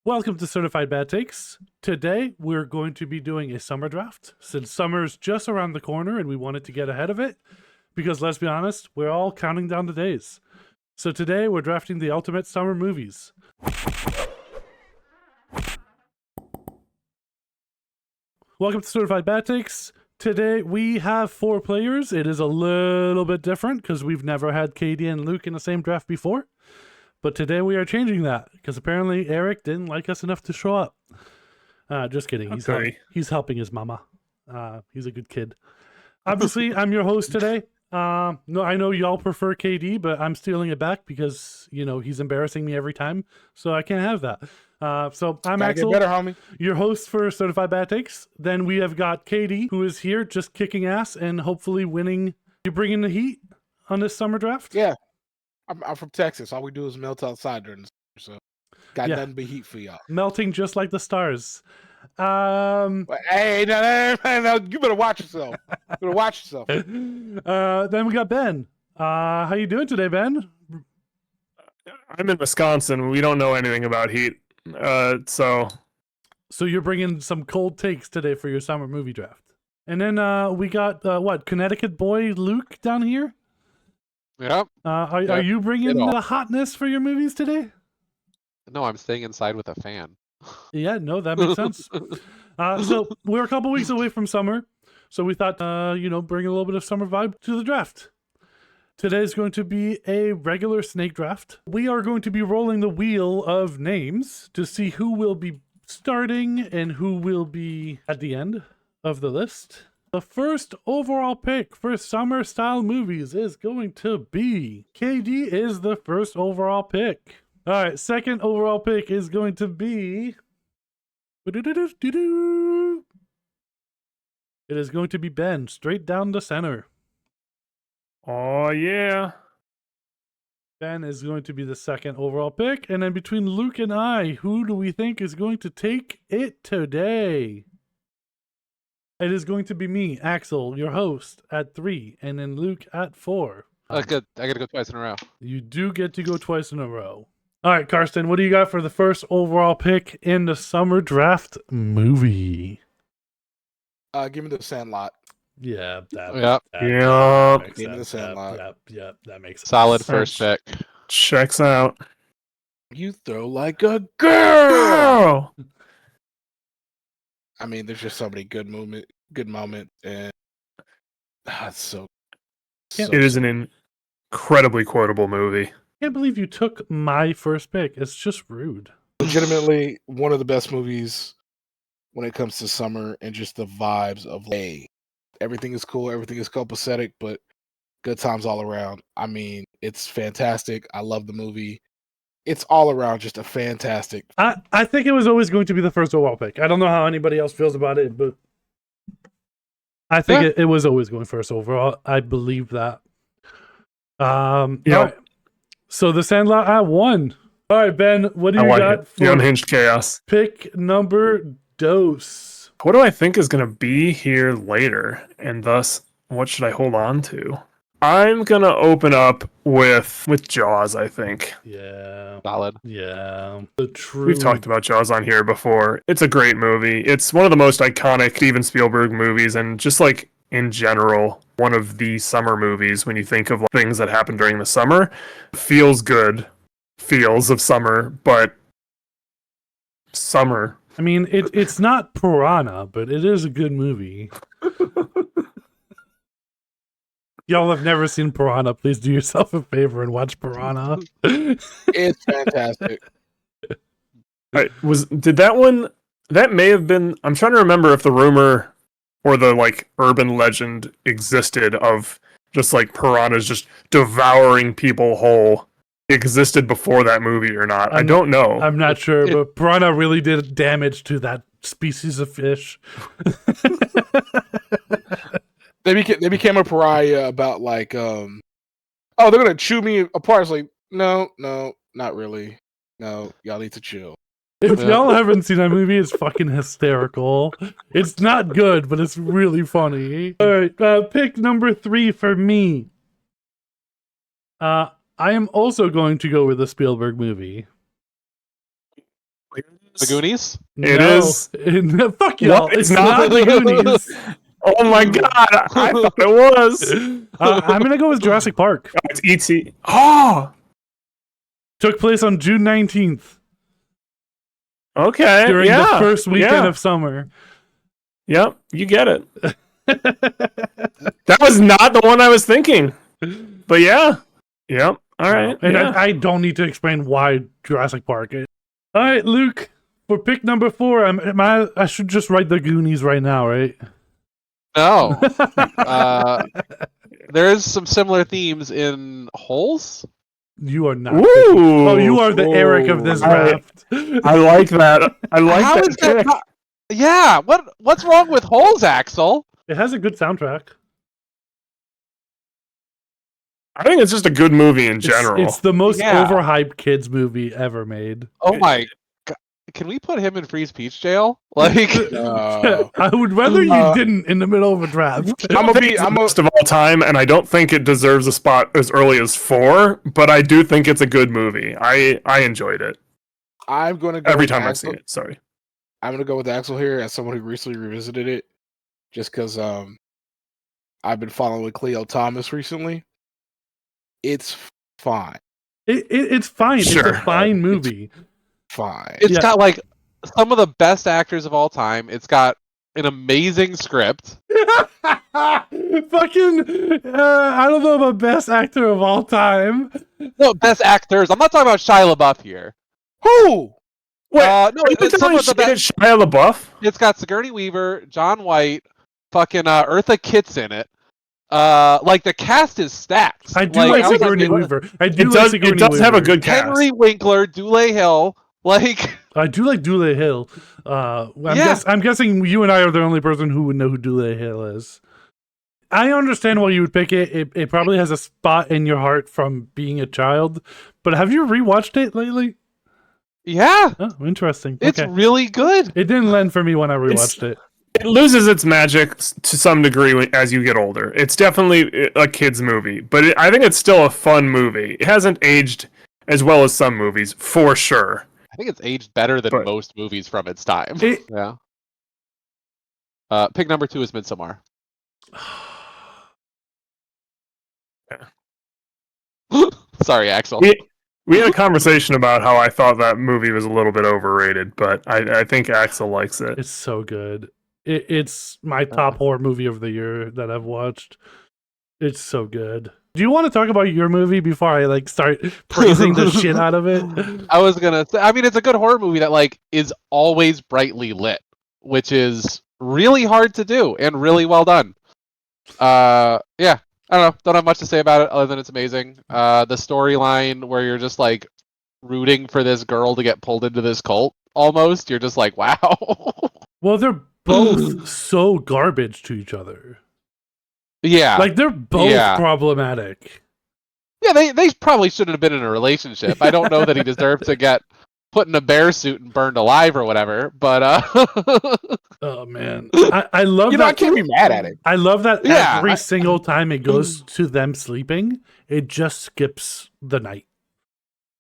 Welcome to Certified Bad Takes. Today, we're going to be doing a summer draft. Since summer's just around the corner and we wanted to get ahead of it, because let's be honest, we're all counting down the days. So today, we're drafting the ultimate summer movies. Welcome to Certified Bad Takes. Today, we have 4 players. It is a little bit different because we've never had Katie and Luke in the same draft before. But today we are changing that because apparently Eric didn't like us enough to show up. Just kidding. He's helping his mama. He's a good kid. Obviously, I'm your host today. No, I know y'all prefer KD, but I'm stealing it back because, you know, he's embarrassing me every time. So I can't have that. So I'm Axel, get better, homie. Your host for Certified Bad Takes. Then we have got Katie, who is here just kicking ass and hopefully winning. You bringing the heat on this summer draft? Yeah. I'm from Texas. All we do is melt outside during the summer, so got nothing but heat for y'all. Melting just like the stars. Hey, no, you better watch yourself. Then we got Ben. How you doing today, Ben? I'm in Wisconsin. We don't know anything about heat. So you're bringing some cold takes today for your summer movie draft. And then we got Connecticut boy Luke down here. Yep. Are you bringing the hotness for your movies today? No, I'm staying inside with a fan. Yeah, no, that makes sense. So we're a couple weeks away from summer, so we thought, bring a little bit of summer vibe to the draft. Today is going to be a regular snake draft. We are going to be rolling the wheel of names to see who will be starting and who will be at the end of the list. The first overall pick for summer style movies is going to be KD is the first overall pick. All right, second overall pick is going to be it is going to be Ben, straight down the center. Oh yeah. Ben is going to be the second overall pick, and then between Luke and I, who do we think is going to take it today? It is going to be me, Axel, your host, at 3, and then Luke at 4. Good. I gotta go twice in a row. You do get to go twice in a row. All right, Karsten, what do you got for the first overall pick in the summer draft movie? Give me the Sandlot. Yeah. Yep. Give me the Sandlot. Yep, that makes sense. Solid first pick. Checks out. You throw like a girl. I mean, there's just so many good moments, and it's it is an incredibly quotable movie. I can't believe you took my first pick. It's just rude. Legitimately one of the best movies when it comes to summer and just the vibes of everything is cool, everything is copacetic, but good times all around. I mean, it's fantastic. I love the movie. It's all around just a fantastic. I think it was always going to be the first overall pick. I don't know how anybody else feels about it, but I think it was always going first overall. I believe that. All right. So the Sandlot at 1. All right, Ben, what do you got for the unhinged chaos? Pick number dose. What do I think is going to be here later? And thus, what should I hold on to? I'm going to open up with Jaws, I think. Yeah. Solid. Yeah. We've talked about Jaws on here before. It's a great movie. It's one of the most iconic Steven Spielberg movies, and just like in general, one of the summer movies when you think of things that happen during the summer. Feels good. Feels of summer, but summer. I mean, it's not Piranha, but it is a good movie. Y'all have never seen Piranha. Please do yourself a favor and watch Piranha. It's fantastic. Did that one? That may have been. I'm trying to remember if the rumor or the urban legend existed of just piranhas just devouring people whole existed before that movie or not. I don't know. I'm not sure, but Piranha really did damage to that species of fish. They became a pariah about they're gonna chew me apart. It's like, no, not really. No, y'all need to chill. If y'all haven't seen that movie, it's fucking hysterical. It's not good, but it's really funny. All right, pick number 3 for me. I am also going to go with a Spielberg movie. The Goonies? It is. Fuck y'all. What? It's not the Goonies. Oh my god, I thought it was. I'm going to go with Jurassic Park. Oh, it's E.T. Oh, Took place on June 19th okay. during yeah, the first weekend yeah. of summer. Yep, you get it. That was not the one I was thinking. But yeah. Yep. All right. And yeah. I don't need to explain why Jurassic Park. All right, Luke, for pick number 4, I should just write the Goonies right now, right? No. There's some similar themes in Holes. You are not. Ooh. Oh, you are the Eric of this Ooh. draft. I like that. I like How that is that pick. not- Yeah, what's wrong with Holes, Axel? It has a good soundtrack. I think it's just a good movie in general. It's the most Yeah. overhyped kids movie ever made. Oh my god. Can we put him in Freeze Peach jail? Like I would rather you didn't in the middle of a draft. I'm the best of all time, and I don't think it deserves a spot as early as 4. But I do think it's a good movie. I enjoyed it I'm going to go every with time I've Axel. seen it. Sorry. I'm going to go with Axel here as someone who recently revisited it, just because I've been following Cleo Thomas recently. It's fine. It's fine. Sure. It's a fine movie. Fine. it's Yeah. got like some of the best actors of all time. It's got an amazing script. Fucking, I don't know about best actor of all time. No, best actors. I'm not talking about Shia LaBeouf here. Who? Wait, No, it's some of the best. Shia LaBeouf? It's got Sigourney Weaver, John White, fucking Eartha Kitt's in it. Like the cast is stacked. I do like I was Sigourney like, Weaver. I do It like does. Sigourney It does have a Weaver. good cast. Henry Winkler, Dule Hill. Like I do like Dule Hill. I'm guessing you and I are the only person who would know who Dule Hill is. I understand why you would pick it. It probably has a spot in your heart from being a child. But have you rewatched it lately? yeah, Oh, interesting. it's Okay. really good. It didn't land for me when I rewatched it. It loses its magic to some degree as you get older. It's definitely a kid's movie, but I think it's still a fun movie. It hasn't aged as well as some movies, for sure. I think it's aged better than But- most movies from its time. It- Yeah. Pick number 2 is Midsommar. Sorry, Axel. We had a conversation about how I thought that movie was a little bit overrated, but I think Axel likes it. It's so good. It's my top horror movie of the year that I've watched. It's so good. Do you want to talk about your movie before I start praising the shit out of it? I was gonna say, I mean, it's a good horror movie that is always brightly lit, which is really hard to do and really well done. Yeah, I don't know. Don't have much to say about it other than it's amazing. The storyline where you're just rooting for this girl to get pulled into this cult. Almost, you're just like, wow. Well, they're both so garbage to each other. Yeah, They're both Yeah. problematic. yeah. They probably shouldn't have been in a relationship. I don't know that he deserved to get put in a bear suit and burned alive or whatever. But Oh man, I love that. I can't be mad at it. I love that Yeah, every single time it goes to them sleeping, it just skips the night.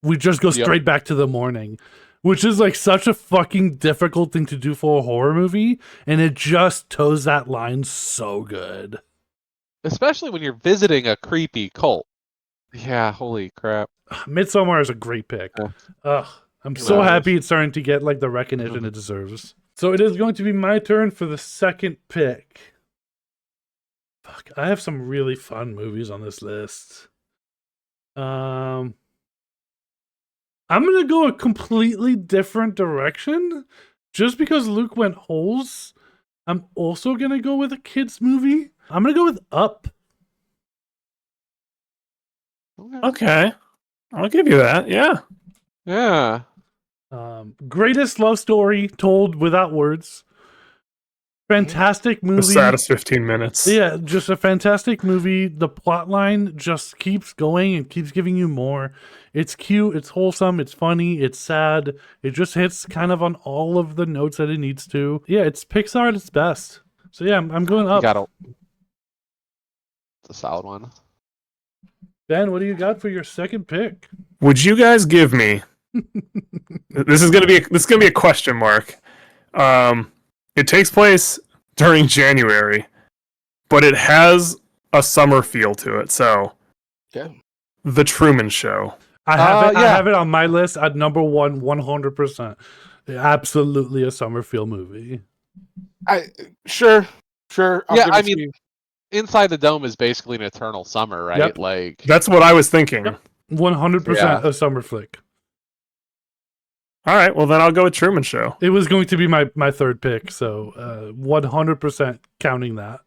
We just go Yep. straight back to the morning, which is such a fucking difficult thing to do for a horror movie, and it just toes that line so good. especially when you're visiting a creepy cult. Yeah, holy crap. Midsommar is a great pick. Yeah. Ugh, I'm so Nice. happy it's starting to get the recognition it deserves. So it is going to be my turn for the second pick. Fuck, I have some really fun movies on this list. I'm gonna go a completely different direction. Just because Luke went Holes, I'm also gonna go with a kids movie. I'm gonna go with Up. Okay, I'll give you that. Yeah. Yeah. Greatest love story told without words. Fantastic movie. The saddest 15 minutes. Yeah, just a fantastic movie. The plot line just keeps going and keeps giving you more. It's cute, it's wholesome, it's funny, it's sad. It just hits kind of on all of the notes that it needs to. Yeah, it's Pixar at its best. So yeah, I'm going You Up. got it's a solid one. Ben, what do you got for your second pick? Would you guys give me This is gonna be a question mark. It takes place during January, but it has a summer feel to it. So, Yeah. The Truman Show. I have it. I yeah. have it on my list at number one, 100%. Absolutely a summer feel movie. Sure. I'll Yeah, give I it to mean, you. Inside the Dome is basically an eternal summer, right? Yep. Like, That's what I was thinking. Yep. 100% a summer flick. All right, well then I'll go with Truman Show. It was going to be my third pick, so 100% counting that.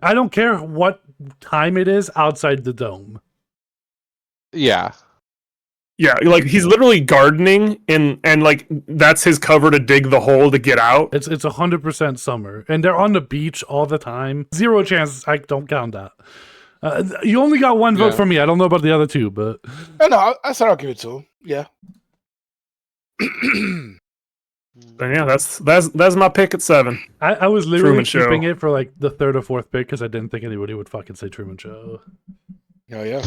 I don't care what time it is outside the dome. yeah. Yeah, like he's literally gardening and like that's his cover to dig the hole to get out. It's 100% summer, and they're on the beach all the time. Zero chance. I don't count that. You only got one vote from me. I don't know about the other two, but No, I said I'll give it to him. Yeah. And yeah, that's my pick at 7. I was literally Truman keeping Show. it for like the third or fourth pick because I didn't think anybody would fucking say Truman Show. Oh yeah.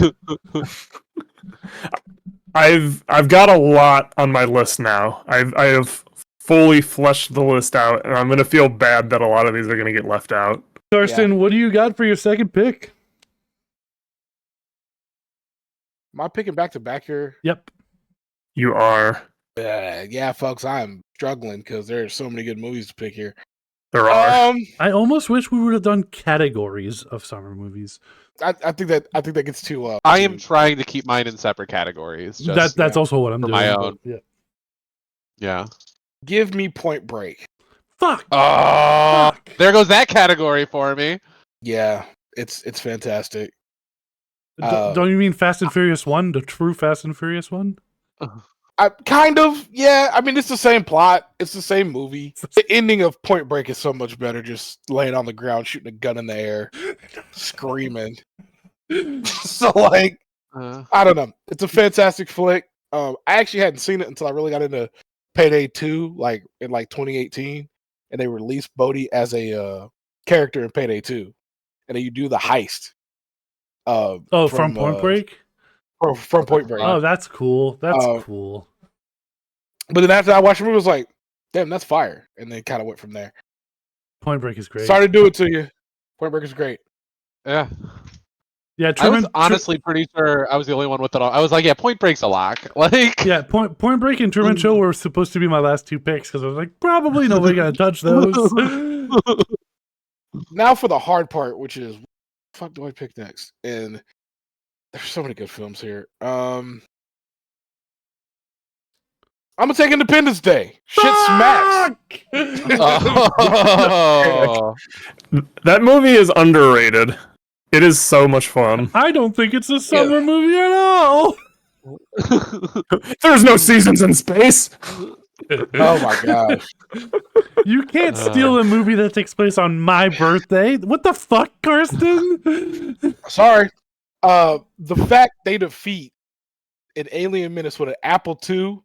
I've got a lot on my list now. I have fully fleshed the list out, and I'm gonna feel bad that a lot of these are gonna get left out. Karsten, what do you got for your second pick? Am I picking back to back here? Yep. You are. Yeah, folks, I'm struggling because there are so many good movies to pick here. There are. I almost wish we would have done categories of summer movies. I think that gets too. I am trying to keep mine in separate categories. Just, That's also what I'm for doing. my but own. Yeah. yeah. Give me Point Break. Fuck. Oh, Fuck. there goes that category for me. Yeah, it's fantastic. Don't you mean Fast and Furious 1? The true Fast and Furious 1? Kind of, yeah. I mean, it's the same plot. It's the same movie. The ending of Point Break is so much better. Just laying on the ground, shooting a gun in the air, screaming. So, like, I don't know. It's a fantastic flick. I actually hadn't seen it until I really got into Payday 2, like in 2018, and they released Bodhi as a character in Payday 2, and then you do the heist. From Point Break? From Point Break. Oh, that's cool. That's cool. But then after I watched the movie, I was like, damn, that's fire. And then kind of went from there. Point Break is great. Sorry to do it to you. Point Break is great. Yeah. Yeah, I was honestly pretty sure I was the only one with it all. I was like, yeah, Point Break's a lock. Like, yeah, Point Break and Truman Show were supposed to be my last two picks because I was like, probably nobody gonna touch those. Now for the hard part, which is, what the fuck do I pick next? And there's so many good films here. I'm gonna take Independence Day. Shit smacks. oh. That movie is underrated. It is so much fun. I don't think it's a summer movie at all. There's no seasons in space. Oh my gosh. You can't steal a movie that takes place on my birthday. What the fuck, Karsten? Sorry. The fact they defeat an alien menace with an Apple II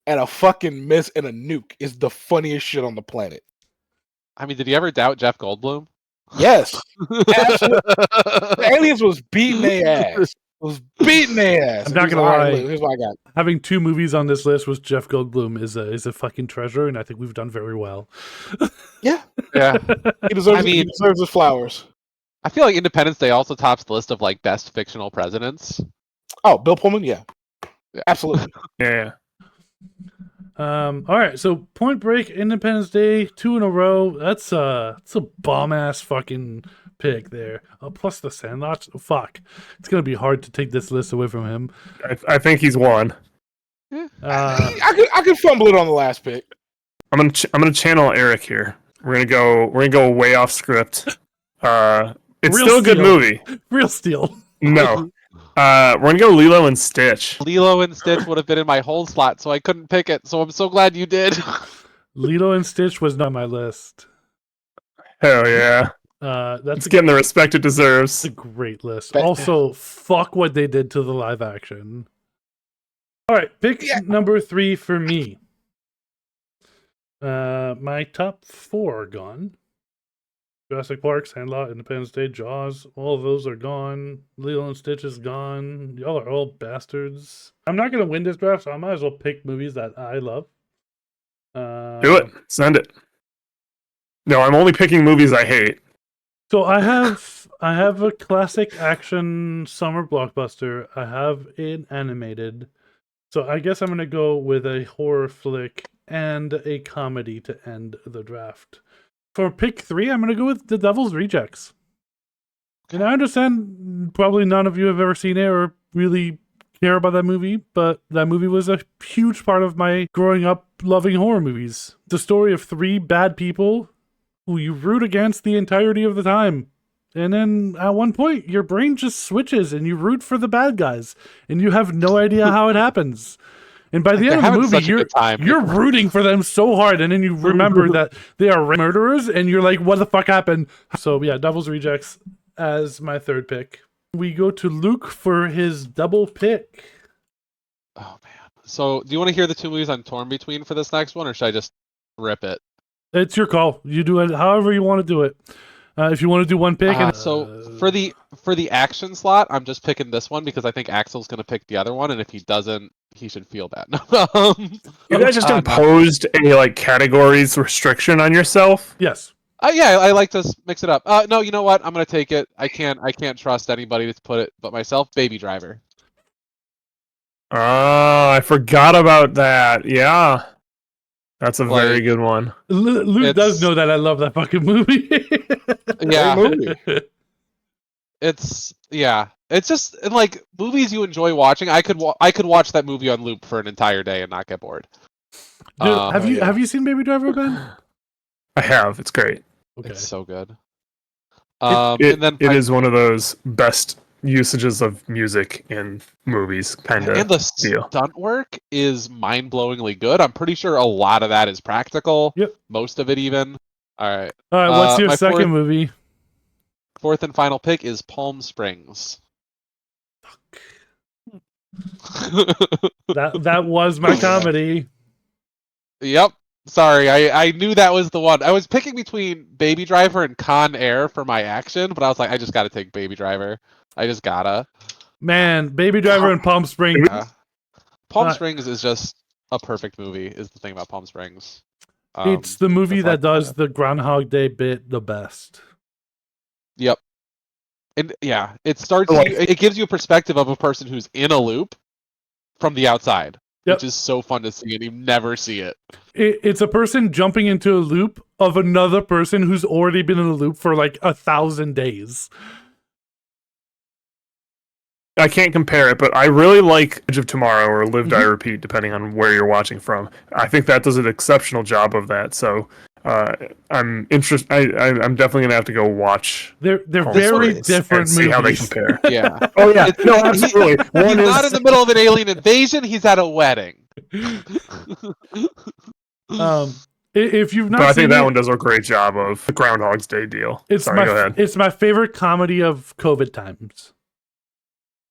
and a fucking miss and a nuke is the funniest shit on the planet. I mean, did you ever doubt Jeff Goldblum? Yes. Absolutely. The aliens was beating their ass. I'm not gonna lie. Here's what I got. Having two movies on this list with Jeff Goldblum is a fucking treasure, and I think we've done very well. Yeah. Yeah. He deserves his flowers. I feel like Independence Day also tops the list of like best fictional presidents. Oh, Bill Pullman? Yeah. Absolutely. Yeah. All right, so Point Break, Independence Day, 2 in a row. That's a bomb ass fucking pick there. Plus the Sandlot. Fuck, it's gonna be hard to take this list away from him. I think he's won. I could fumble it on the last pick. I'm gonna channel Eric here. We're gonna go way off script. It's Real still a good steal. movie. Real steal. No. We're gonna go Lilo and Stitch. Lilo and Stitch would have been in my hold slot, so I couldn't pick it. So I'm so glad you did. Lilo and Stitch was not on my list. Hell yeah. That's Getting the respect it deserves. a great list. Also, fuck what they did to the live action. All right, pick number 3 for me. My top 4 are gone. Jurassic Park, Sandlot, Independence Day, Jaws, all of those are gone. Lilo and Stitch is gone. Y'all are all bastards. I'm not going to win this draft, so I might as well pick movies that I love. Do it. Send it. No, I'm only picking movies I hate. So I have a classic action summer blockbuster. I have it animated. So I guess I'm going to go with a horror flick and a comedy to end the draft. For pick 3, I'm going to go with The Devil's Rejects. And I understand probably none of you have ever seen it or really care about that movie, but that movie was a huge part of my growing up loving horror movies. The story of 3 bad people who you root against the entirety of the time. And then at one point, your brain just switches and you root for the bad guys. And you have no idea how it happens. And by the end of the movie, you're rooting for them so hard, and then you remember that they are murderers, and you're like, what the fuck happened? So yeah, Devil's Rejects as my 3rd pick. We go to Luke for his double pick. Oh, man. So do you want to hear the 2 movies I'm torn between for this next one, or should I just rip it? It's your call. You do it however you want to do it. If you want to do one pick. So for the action slot, I'm just picking this one because I think Axel's going to pick the other one, and if he doesn't, he should feel bad. You guys just imposed a categories restriction on yourself? Yes. Yeah, I like to mix it up. No, you know what? I'm going to take it. I can't trust anybody to put it but myself. Baby Driver. Oh, I forgot about that. Yeah. That's a very good one. Luke does know that I love that fucking movie. Yeah. Movie. It's just like movies you enjoy watching. I could watch that movie on loop for an entire day and not get bored. Dude, have you seen Baby Driver, Ben? I have. It's great. Okay. It's so good. It is one of those best usages of music in movies, kind of. And the deal. stunt work is mind-blowingly good. I'm pretty sure a lot of that is practical. Yep. Most of it, even. All right. What's your second movie? 4th and final pick is Palm Springs. That was my comedy. Yep. Sorry, I knew that was the one. I was picking between Baby Driver and Con Air for my action, but I was like, I just gotta take Baby Driver. I just gotta. Man, Baby Driver and Palm Springs. Palm Springs is just a perfect movie, is the thing about Palm Springs. It's the movie that does the Groundhog Day bit the best. Yep. And yeah, it gives you a perspective of a person who's in a loop from the outside, which is so fun to see, and you never see it. It's a person jumping into a loop of another person who's already been in a loop for like 1,000 days. I can't compare it, but I really like Edge of Tomorrow or Live, Die, Repeat, depending on where you're watching from. I think that does an exceptional job of that. So I'm interested. I'm definitely gonna have to go watch. They're very different movies. See how they compare. Yeah. Oh yeah. No, absolutely. He's not in the middle of an alien invasion. He's at a wedding. If you've not, but I think that one does a great job of the Groundhog's Day deal. Go ahead. It's my favorite comedy of COVID times.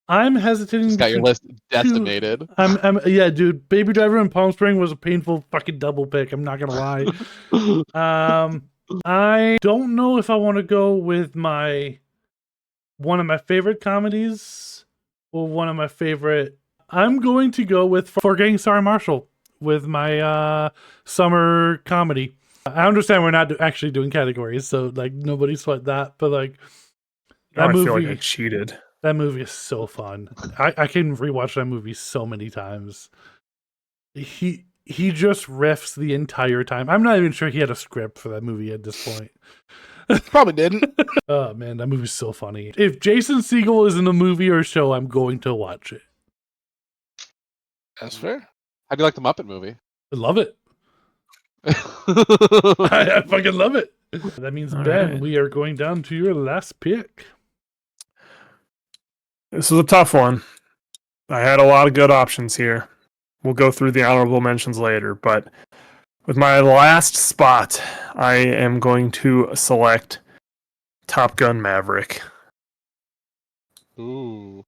I'm hesitating. Just got your list decimated. Yeah, dude. Baby Driver and Palm Springs was a painful fucking double pick. I'm not gonna lie. I don't know if I want to go with one of my favorite comedies or one of my favorite. I'm going to go with Forgetting Sarah Marshall with my summer comedy. I understand we're not actually doing categories, so like nobody sweat that. But like that movie, I feel like I cheated. That movie is so fun. I can rewatch that movie so many times. He just riffs the entire time. I'm not even sure he had a script for that movie at this point. Probably didn't. Oh man, that movie's so funny. If Jason Segel is in a movie or show, I'm going to watch it. That's fair. How do you like the Muppet movie? I love it. I fucking love it. That means, Ben, we are going down to your last pick. This was a tough one. I had a lot of good options here. We'll go through the honorable mentions later, but with my last spot, I am going to select Top Gun Maverick. Ooh.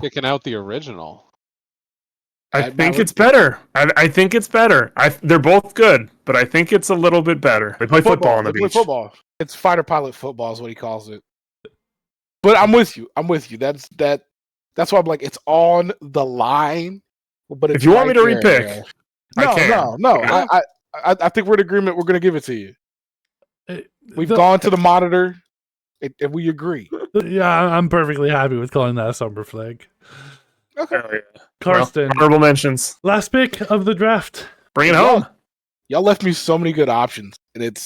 Kicking out the original. I think it's better. I think it's better. They're both good, but I think it's a little bit better. They play football on the They play beach. football. It's fighter pilot football is what he calls it. But I'm with you. That's why I'm like, it's on the line. But If you want me to repick, I can. No. I think we're in agreement. We're going to give it to you. We've gone to the monitor, and we agree. Yeah, I'm perfectly happy with calling that a summer flick. Okay. Hell yeah. Karsten, Well, honorable mentions. last pick of the draft. Bring it home. Y'all left me so many good options, and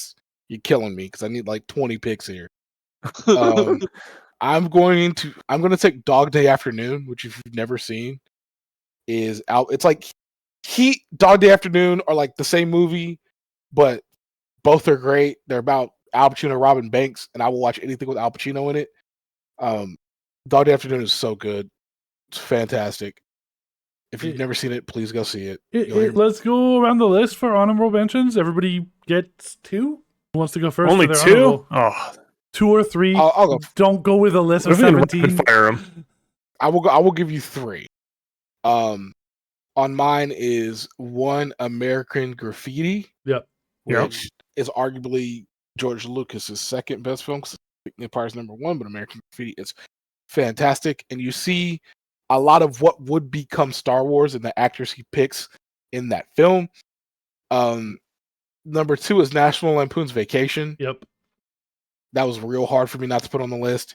you're killing me because I need like 20 picks here. I'm going to take Dog Day Afternoon, which if you've never seen is out. It's like Dog Day Afternoon are like the same movie, but both are great. They're about Al Pacino and Robin Banks, and I will watch anything with Al Pacino in it. Dog Day Afternoon is so good. It's fantastic. If you've never seen it, please go see it. Let's go around the list for honorable mentions. Everybody gets 2. Who wants to go first? Only for their 2? honorable? Oh, 2 or 3. I'll go. Don't go with a list what of if we 17. rapid fire 'em? I will give you 3. On mine is 1 American Graffiti. Yep. Which is arguably George Lucas's second best film. Empire's number 1, but American Graffiti is fantastic, and you see a lot of what would become Star Wars and the actors he picks in that film. Number 2 is National Lampoon's Vacation. Yep. That was real hard for me not to put on the list.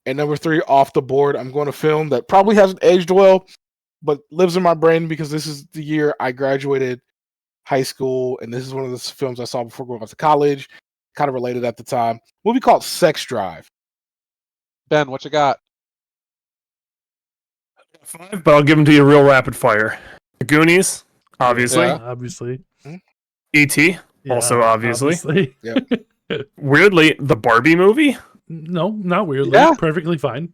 And number 3, off the board, I'm going to film that probably hasn't aged well, but lives in my brain because this is the year I graduated high school, and this is one of the films I saw before going off to college. Kind of related at the time. Movie called Sex Drive. Ben, what you got? 5, but I'll give them to you real rapid fire. The Goonies, obviously. Yeah. Obviously. E.T., also Yeah, obviously. obviously. Weirdly, the Barbie movie. No, not weirdly. Yeah. Perfectly fine.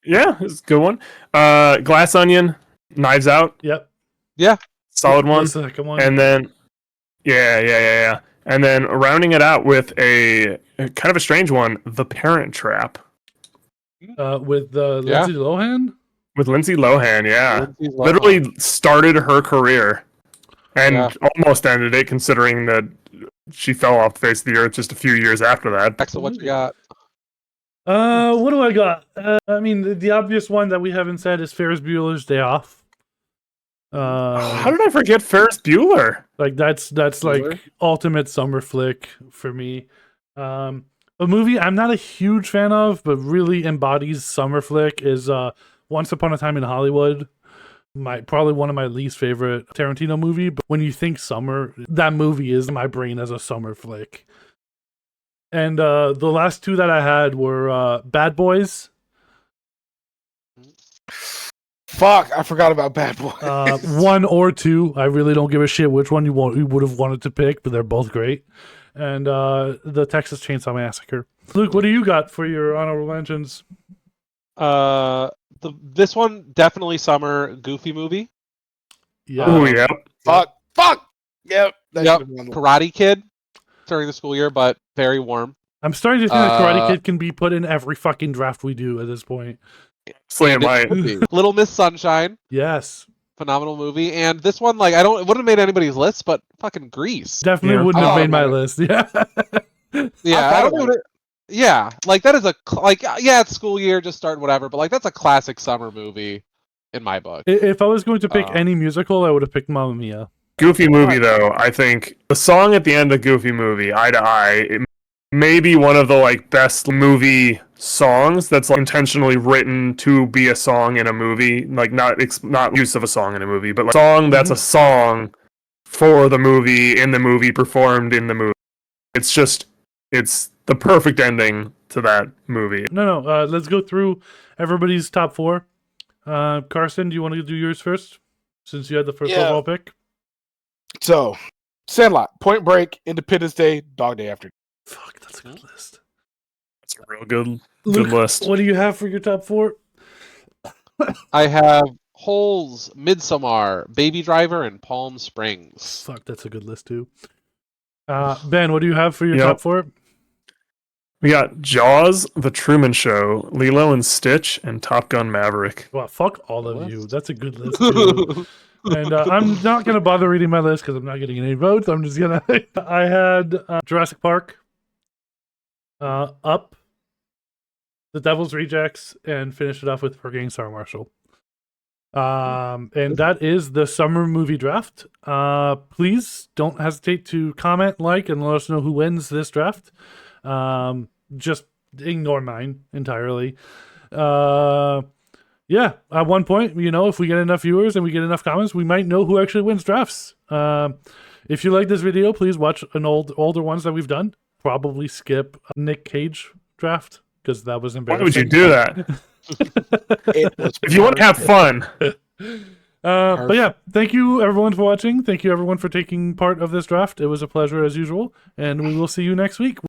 Yeah, it's a good one. Glass Onion, Knives Out, Yep. solid one. What's the second one? And then, yeah. And then rounding it out with a kind of a strange one, The Parent Trap. With Lindsay Lohan? With Lindsay Lohan, yeah. Lindsay Lohan. Literally started her career and Yeah. almost ended it, considering that she fell off the face of the earth just a few years after that. Axel, what you got? What do I got? I mean, the obvious one that we haven't said is Ferris Bueller's Day Off. How did I forget Ferris Bueller? Like that's Bueller? like ultimate summer flick for me. A movie I'm not a huge fan of, but really embodies summer flick is Once Upon a Time in Hollywood. Probably one of my least favorite Tarantino movie, but when you think summer, that movie is in my brain as a summer flick. And the last 2 that I had were Bad Boys. Fuck, I forgot about Bad Boys. 1 or 2. I really don't give a shit which one you would have wanted to pick, but they're both great. And the Texas Chainsaw Massacre. Luke, what do you got for your honorable mentions? This one definitely summer Goofy movie. Yeah. Oh, yeah. Fuck. Yep. That Yep. should've been one. Karate Kid during the school year, but very warm. I'm starting to think that Karate Kid can be put in every fucking draft we do at this point. Slam And might. Little Miss Sunshine, Yes. phenomenal movie. And this one, like, it wouldn't have made anybody's list, but fucking Grease. Definitely Yeah. wouldn't have Oh, made my man. list. Yeah. Yeah, I I thought don't about know. Yeah, like that is it's school year, just starting whatever, but like that's a classic summer movie in my book. If I was going to pick Uh, any musical, I would have picked Mamma Mia. Goofy movie, though, I think the song at the end of Goofy movie, Eye to Eye, it may be one of the like best movie songs that's like, intentionally written to be a song in a movie, like not use of a song in a movie, but like a song that's a song for the movie, in the movie, performed in the movie. It's the perfect ending to that movie. No. Let's go through everybody's top 4. Carson, do you want to do yours first? Since you had the first Yeah. overall pick. So, Sandlot, Point Break, Independence Day, Dog Day Afternoon. Fuck, that's a good list. It's a real good Luke, list. what do you have for your top 4? I have Holes, Midsommar, Baby Driver, and Palm Springs. Fuck, that's a good list too. Ben, what do you have for your Yep. top 4? We got Jaws, The Truman Show, Lilo and Stitch, and Top Gun Maverick. Well, fuck all of List? you. That's a good list too. And I'm not going to bother reading my list because I'm not getting any votes. I'm just going to. I had Jurassic Park, Up, The Devil's Rejects, and finished it off with Forgetting Sarah Marshall. And that is the summer movie draft. Please don't hesitate to comment, like, and let us know who wins this draft. Just ignore mine entirely. Yeah, at one point, if we get enough viewers and we get enough comments, we might know who actually wins drafts. If you like this video, please watch older ones that we've done. Probably skip Nick Cage draft because that was embarrassing. Why would you do that? If you want to have fun. But yeah, thank you everyone for watching. Thank you everyone for taking part of this draft. It was a pleasure as usual, and we will see you next week.